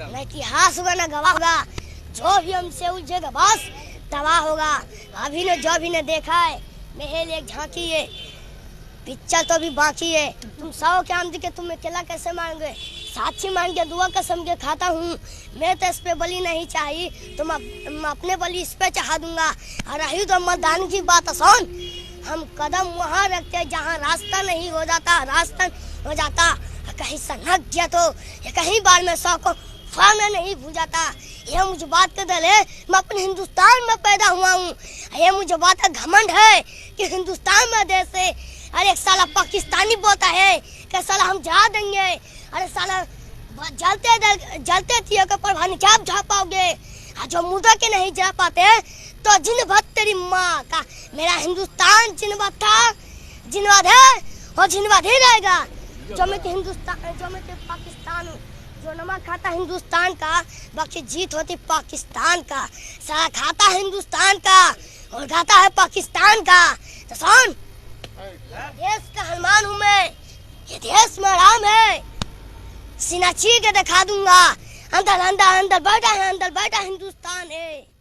न इतिहास होगा न गवाह होगा। जो भी हमसे उलझेगा बस तबाह होगा। अभी ने जो भी ने देखा है महल एक झांकी है, पिक्चर तो भी बाकी है। तुम 100 के आम के तुम अकेला कैसे मांगे? साक्षी मान के दुआ कसम के खाता हूँ, मैं तो इस पे बलि नहीं चाहिए, तुम अपने बलि इस पे चढ़ा दूंगा। और रही तो मतदान की बात सुन, हम कदम वहाँ रखते जहाँ रास्ता नहीं हो जाता, रास्ता हो जाता। कहीं सनक गया तो या कहीं बार में 100 को फाना नहीं भूल जाता। ये मुझे बात का दल है, मैं अपने हिंदुस्तान में पैदा हुआ हूँ। ये मुझे बात का घमंड है कि हिंदुस्तान में देश है। अरे एक साला पाकिस्तानी बोलता है कि साला हम जा देंगे। अरे साला जलते थिए के प्रभानी क्या जा पाओगे? जो मुद्दा के नहीं जा पाते तो जिनवत तेरी माँ का। मेरा हिंदुस्तान जिनवत था, जिनवत है और जिनवत ही रहेगा। जो मैं हिंदुस्तान, जो मैं पाकिस्तान हूँ। जो नमक खाता हिंदुस्तान का, बाकी जीत होती पाकिस्तान का। साला खाता हिंदुस्तान का और खाता है पाकिस्तान का। तो सुन, देश का हनुमान हूँ मैं, ये देश में राम है। सीना चीर के दिखा दूंगा, अंदर अंदर अंदर बैठा है, अंदर बैठा हिंदुस्तान है।